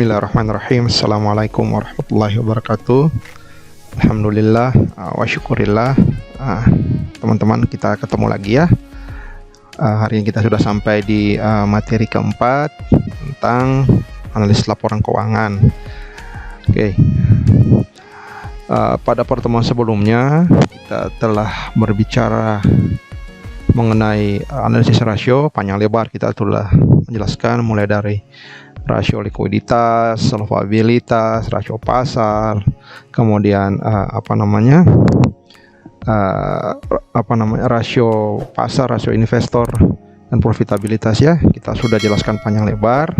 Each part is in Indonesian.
Bismillahirrahmanirrahim. Assalamualaikum warahmatullahi wabarakatuh. Alhamdulillah wa syukurillah. Teman-teman, kita ketemu lagi ya. Hari ini kita sudah sampai di materi keempat tentang analisis laporan keuangan. Oke. Pada pertemuan sebelumnya kita telah berbicara mengenai analisis rasio panjang lebar. Kita telah menjelaskan mulai dari rasio likuiditas, solvabilitas, rasio pasar, kemudian rasio pasar, rasio investor, dan profitabilitas ya. Kita sudah jelaskan panjang lebar.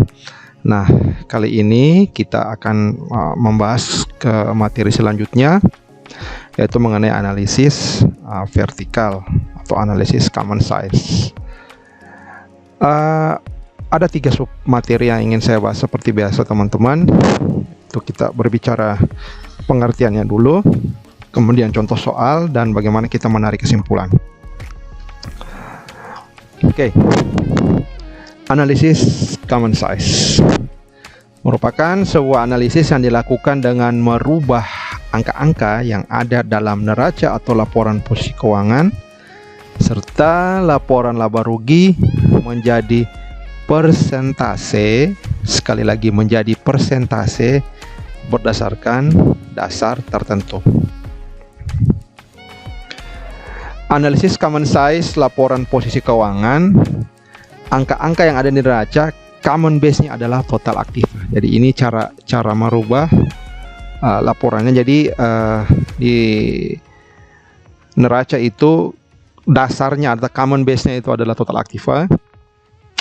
Nah, kali ini kita akan membahas ke materi selanjutnya, yaitu mengenai analisis vertikal atau analisis common size. Ada 3 sub materi yang ingin saya bahas seperti biasa, teman-teman. Itu kita berbicara pengertiannya dulu, kemudian contoh soal, dan bagaimana kita menarik kesimpulan. Oke. Analisis common size merupakan sebuah analisis yang dilakukan dengan merubah angka-angka yang ada dalam neraca atau laporan posisi keuangan serta laporan laba rugi menjadi persentase, sekali lagi menjadi persentase berdasarkan dasar tertentu. Analisis common size laporan posisi keuangan, angka-angka yang ada di neraca, common base-nya adalah total aktiva. Jadi ini cara merubah laporannya. Jadi di neraca itu dasarnya atau common base-nya itu adalah total aktiva.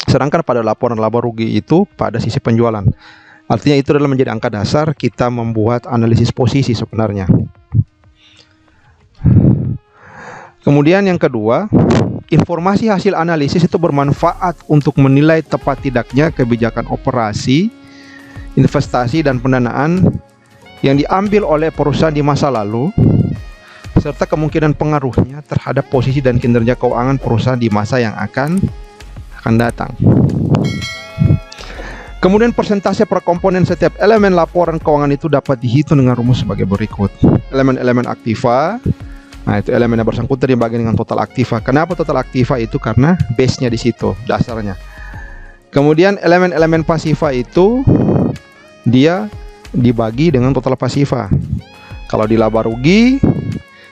Sedangkan pada laporan laba rugi itu pada sisi penjualan. Artinya itu adalah menjadi angka dasar kita membuat analisis posisi sebenarnya. Kemudian yang kedua, informasi hasil analisis itu bermanfaat untuk menilai tepat tidaknya kebijakan operasi, investasi, dan pendanaan yang diambil oleh perusahaan di masa lalu, serta kemungkinan pengaruhnya terhadap posisi dan kinerja keuangan perusahaan di masa yang akan datang. Kemudian persentase per komponen setiap elemen laporan keuangan itu dapat dihitung dengan rumus sebagai berikut. Elemen-elemen aktiva, nah itu elemen yang bersangkutan dibagi dengan total aktiva. Kenapa total aktiva? Itu karena base-nya di situ, dasarnya. Kemudian elemen-elemen pasiva itu dia dibagi dengan total pasiva. Kalau di laba rugi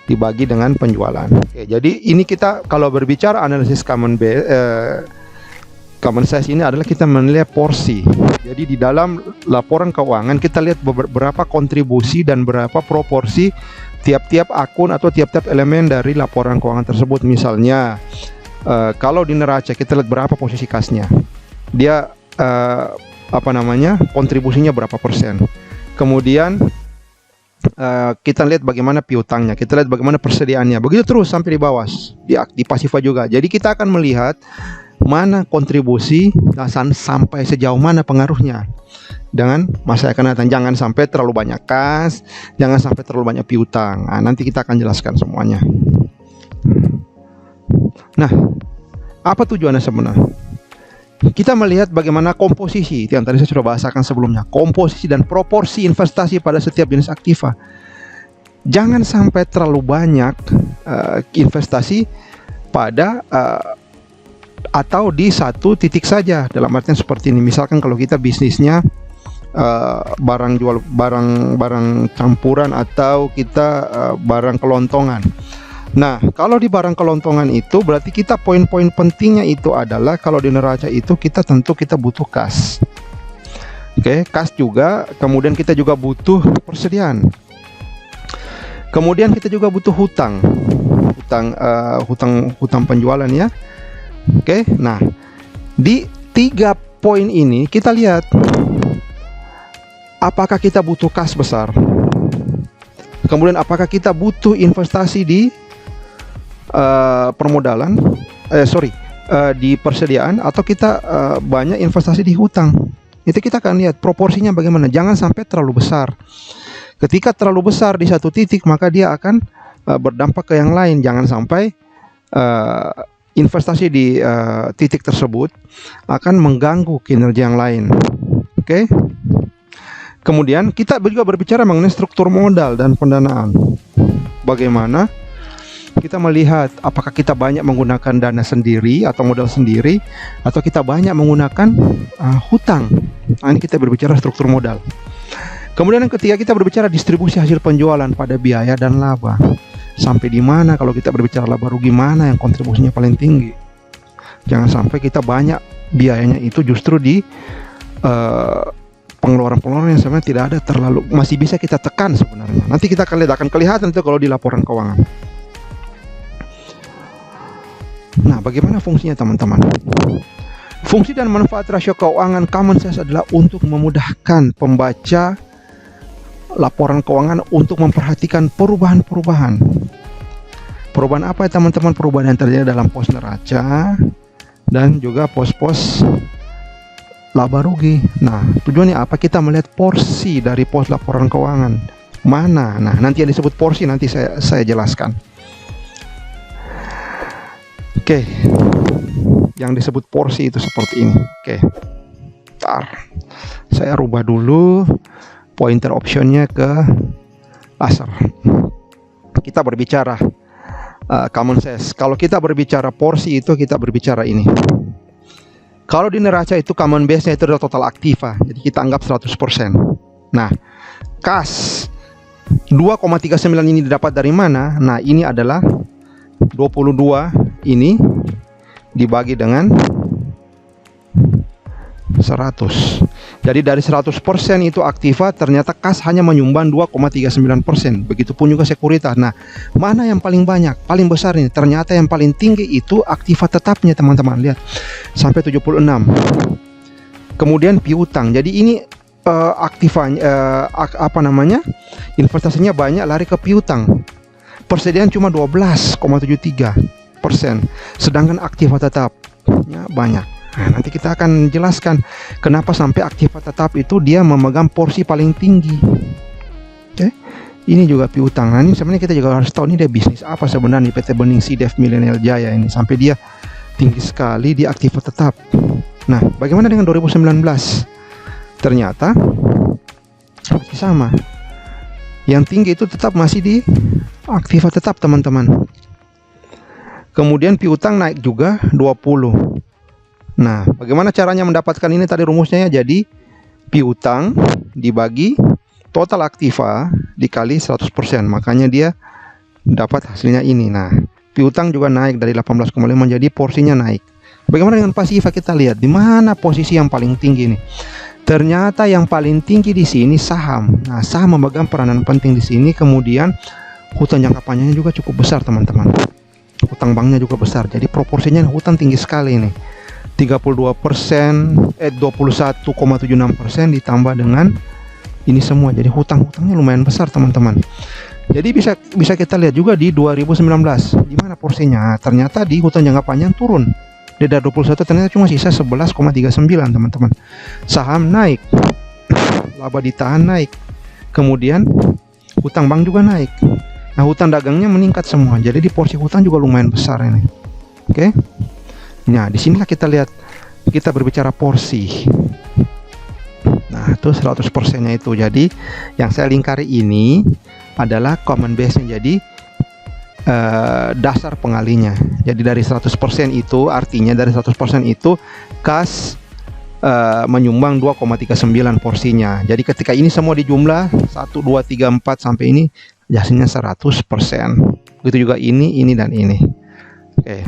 dibagi dengan penjualan. Oke, jadi ini kita kalau berbicara analisis common size ini adalah kita menilai porsi. Jadi di dalam laporan keuangan kita lihat berapa kontribusi dan berapa proporsi tiap-tiap akun atau tiap-tiap elemen dari laporan keuangan tersebut. Misalnya kalau di neraca kita lihat berapa posisi kasnya, dia kontribusinya berapa persen. Kemudian kita lihat bagaimana piutangnya, kita lihat bagaimana persediaannya, begitu terus sampai di bawah di pasiva juga. Jadi kita akan melihat mana kontribusi dan sampai sejauh mana pengaruhnya dengan masa yang akan datang. Jangan sampai terlalu banyak kas, jangan sampai terlalu banyak piutang. Nah, nanti kita akan jelaskan semuanya. Nah, apa tujuannya sebenarnya? Kita melihat bagaimana komposisi, itu yang tadi saya sudah bahasakan sebelumnya, komposisi dan proporsi investasi pada setiap jenis aktiva. Jangan sampai terlalu banyak investasi pada atau di satu titik saja. Dalam artian seperti ini, misalkan kalau kita bisnisnya barang campuran atau kita barang kelontongan. Nah, kalau di barang kelontongan itu berarti kita poin-poin pentingnya itu adalah kalau di neraca itu kita tentu kita butuh kas. Oke, kas juga, kemudian kita juga butuh persediaan. Kemudian kita juga butuh hutang penjualan ya. Oke, nah di 3 poin ini kita lihat apakah kita butuh kas besar, kemudian apakah kita butuh investasi di di persediaan, atau kita banyak investasi di hutang. Itu kita akan lihat proporsinya bagaimana. Jangan sampai terlalu besar. Ketika terlalu besar di satu titik, maka dia akan berdampak ke yang lain. Jangan sampai investasi di titik tersebut akan mengganggu kinerja yang lain. Oke. Kemudian kita juga berbicara mengenai struktur modal dan pendanaan. Bagaimana kita melihat apakah kita banyak menggunakan dana sendiri atau modal sendiri, atau kita banyak menggunakan hutang. Nah, ini kita berbicara struktur modal. Kemudian yang ketiga, kita berbicara distribusi hasil penjualan pada biaya dan laba. Sampai di mana kalau kita berbicara laba rugi, mana yang kontribusinya paling tinggi. Jangan sampai kita banyak biayanya itu justru di pengeluaran-pengeluaran yang sebenarnya tidak ada, terlalu masih bisa kita tekan sebenarnya. Nanti kita akan kelihatan itu kalau di laporan keuangan. Nah, bagaimana fungsinya teman-teman? Fungsi dan manfaat rasio keuangan common sense adalah untuk memudahkan pembaca laporan keuangan untuk memperhatikan perubahan-perubahan. Perubahan apa ya teman-teman? Perubahan yang terjadi dalam pos neraca dan juga pos-pos laba rugi. Nah, tujuannya apa? Kita melihat porsi dari pos laporan keuangan mana. Nah, nanti yang disebut porsi nanti saya jelaskan. Oke, yang disebut porsi itu seperti ini. Oke, bentar, saya rubah dulu pointer optionnya ke laser. Kita berbicara common sense. Kalau kita berbicara porsi itu kita berbicara ini. Kalau di neraca itu common base-nya itu adalah total aktiva, jadi kita anggap 100%. Nah, kas 2,39 ini didapat dari mana? Nah, ini adalah 22 ini dibagi dengan 100. Jadi dari 100% itu aktiva, ternyata kas hanya menyumbang 2,39%. Begitupun juga sekuritas. Nah, mana yang paling banyak, paling besar ini? Ternyata yang paling tinggi itu aktiva tetapnya, teman-teman. Lihat, sampai 76. Kemudian piutang. Jadi ini aktivanya investasinya banyak lari ke piutang. Persediaan cuma 12,73%. Sedangkan aktiva tetapnya banyak. Nah, nanti kita akan jelaskan kenapa sampai aktiva tetap itu dia memegang porsi paling tinggi. Oke. Ini juga piutang. Nah, ini sebenarnya kita juga harus tahu ini dia bisnis apa sebenarnya PT Bening SeaDev Millennial Jaya ini sampai dia tinggi sekali di aktiva tetap. Nah, bagaimana dengan 2019? Ternyata masih sama. Yang tinggi itu tetap masih di aktiva tetap, teman-teman. Kemudian piutang naik juga 20. Nah, bagaimana caranya mendapatkan ini? Tadi rumusnya ya, jadi piutang dibagi total aktiva dikali 100%, makanya dia dapat hasilnya ini. Nah, piutang juga naik dari 18,5, jadi porsinya naik. Bagaimana dengan pasifa? Kita lihat di mana posisi yang paling tinggi nih. Ternyata yang paling tinggi di sini saham. Nah, saham memegang peranan penting di sini. Kemudian hutang jangka panjangnya juga cukup besar, teman-teman. Hutang banknya juga besar. Jadi proporsinya hutang tinggi sekali ini. 21,76% ditambah dengan ini semua. Jadi hutangnya lumayan besar, teman-teman. Jadi bisa kita lihat juga di 2019 di mana porsinya. Ternyata di hutang jangka panjang turun. Dari 21 ternyata cuma sisa 11,39, teman-teman. Saham naik, laba ditahan naik, kemudian hutang bank juga naik. Nah, hutang dagangnya meningkat semua. Jadi di porsi hutang juga lumayan besar ini. Oke. Nah, disinilah kita lihat, kita berbicara porsi. Nah, itu 100%-nya itu. Jadi yang saya lingkari ini adalah common base-nya. Jadi dasar pengalinya. Jadi dari 100% itu artinya dari 100% itu kas menyumbang 2,39 porsinya. Jadi ketika ini semua dijumlah 1, 2, 3, 4 sampai ini hasilnya 100%. Begitu juga ini dan ini. Oke.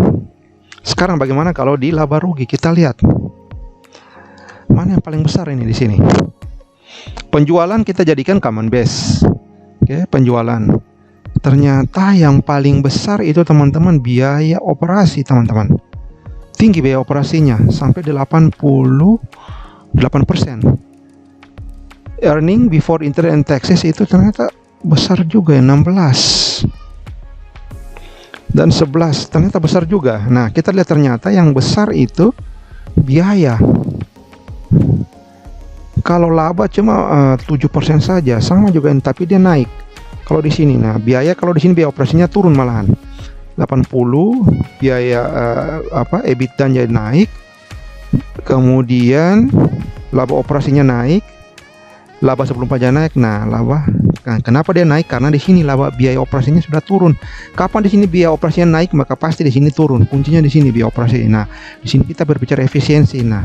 Sekarang bagaimana kalau di laba rugi? Kita lihat mana yang paling besar ini di sini. Penjualan kita jadikan common base. Oke, penjualan. Ternyata yang paling besar itu, teman-teman, biaya operasi, teman-teman. Tinggi biaya operasinya sampai 88%. Earning before interest and taxes itu ternyata besar juga ya, 16 dan 11 ternyata besar juga. Nah, kita lihat ternyata yang besar itu biaya. Kalau laba cuma 7% saja, sama juga, tapi dia naik. Kalau di sini, nah biaya, kalau di sini biaya operasinya turun malahan 80, biaya EBITDA jadi naik, kemudian laba operasinya naik, laba sebelum pajak naik. Nah, kenapa dia naik? Karena di sini laba biaya operasinya sudah turun. Kapan di sini biaya operasinya naik, maka pasti di sini turun. Kuncinya di sini biaya operasi. Nah, di sini kita berbicara efisiensi. Nah,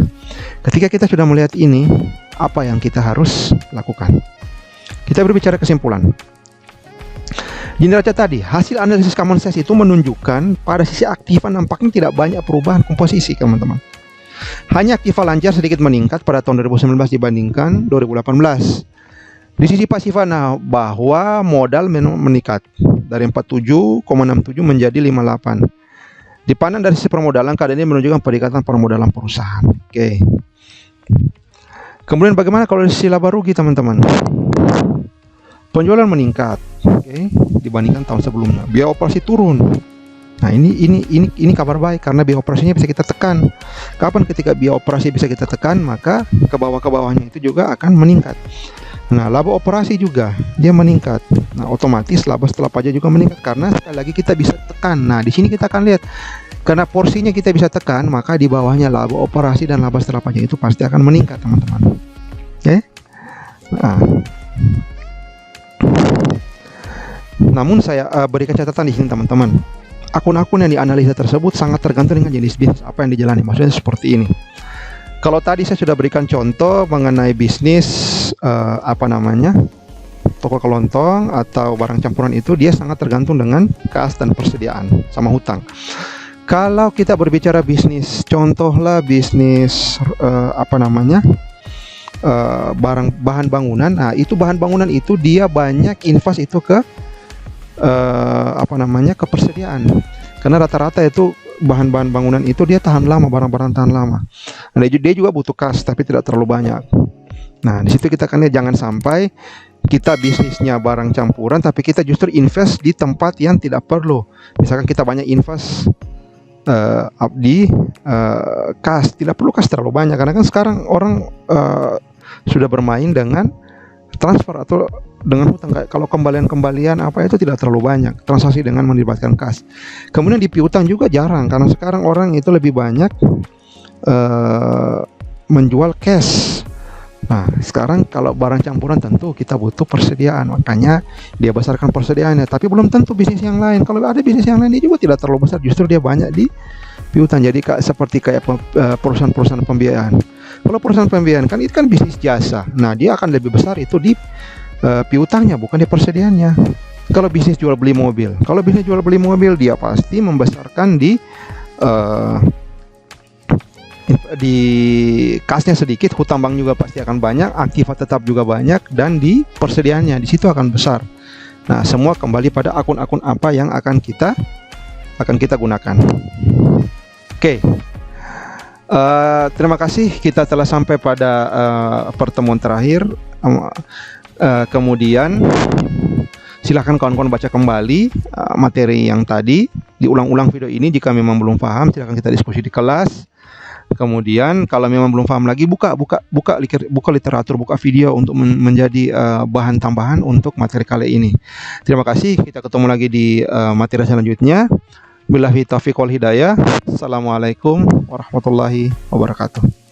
ketika kita sudah melihat ini, apa yang kita harus lakukan? Kita berbicara kesimpulan. Di neraca tadi, hasil analisis common sense itu menunjukkan pada sisi aktiva nampaknya tidak banyak perubahan komposisi, teman-teman. Hanya aktiva lancar sedikit meningkat pada tahun 2019 dibandingkan 2018. Di sisi pasifan, nah, bahwa modal meningkat dari 47,67 menjadi 58. Dipandang dari sisi permodalan, keadaan ini menunjukkan peningkatan permodalan perusahaan. Oke. Kemudian bagaimana kalau dari sisi laba rugi, teman-teman? Penjualan meningkat, oke, dibandingkan tahun sebelumnya. Biaya operasi turun. Nah, ini kabar baik karena biaya operasinya bisa kita tekan. Kapan ketika biaya operasi bisa kita tekan, maka ke bawahnya itu juga akan meningkat. Nah, laba operasi juga dia meningkat. Nah, otomatis laba setelah pajak juga meningkat karena sekali lagi kita bisa tekan. Nah, di sini kita akan lihat karena porsinya kita bisa tekan, maka di bawahnya laba operasi dan laba setelah pajak itu pasti akan meningkat, teman-teman. Oke. Nah, namun saya berikan catatan di sini, teman-teman. Akun-akun yang dianalisa tersebut sangat tergantung dengan jenis bisnis apa yang dijalani. Maksudnya seperti ini. Kalau tadi saya sudah berikan contoh mengenai bisnis toko kelontong atau barang campuran, itu dia sangat tergantung dengan kas dan persediaan sama hutang. Kalau kita berbicara bisnis, contohlah bisnis bahan bangunan. Nah, itu bahan bangunan itu dia banyak invest itu ke ke persediaan, karena rata-rata itu bahan-bahan bangunan itu dia tahan lama, barang-barang tahan lama. Nah, dia juga butuh kas tapi tidak terlalu banyak. Nah, di situ kita akan lihat jangan sampai kita bisnisnya barang campuran tapi kita justru invest di tempat yang tidak perlu. Misalkan kita banyak invest di kas, tidak perlu kas terlalu banyak, karena kan sekarang orang sudah bermain dengan transfer atau dengan hutang. Kalau kembalian apa itu tidak terlalu banyak transaksi dengan melibatkan kas. Kemudian di piutang juga jarang, karena sekarang orang itu lebih banyak menjual cash. Nah, sekarang kalau barang campuran tentu kita butuh persediaan, makanya dia besarkan persediaannya. Tapi belum tentu bisnis yang lain. Kalau ada bisnis yang lain dia juga tidak terlalu besar, justru dia banyak di piutang. Jadi seperti perusahaan-perusahaan pembiayaan. Kalau perusahaan pembiayaan kan itu kan bisnis jasa. Nah, dia akan lebih besar itu di piutangnya, bukan di persediaannya. Kalau bisnis jual beli mobil, dia pasti membesarkan di kasnya sedikit, hutang bank juga pasti akan banyak, aktiva tetap juga banyak, dan di persediaannya di situ akan besar. Nah, semua kembali pada akun-akun apa yang akan kita gunakan. Oke. Terima kasih, kita telah sampai pada pertemuan terakhir. Kemudian silahkan kawan-kawan baca kembali materi yang tadi, diulang-ulang video ini. Jika memang belum paham, silahkan kita diskusi di kelas. Kemudian kalau memang belum paham lagi, buka literatur, buka video untuk menjadi bahan tambahan untuk materi kali ini. Terima kasih, kita ketemu lagi di materi selanjutnya. Billahi taufiq wal hidayah. Assalamualaikum warahmatullahi wabarakatuh.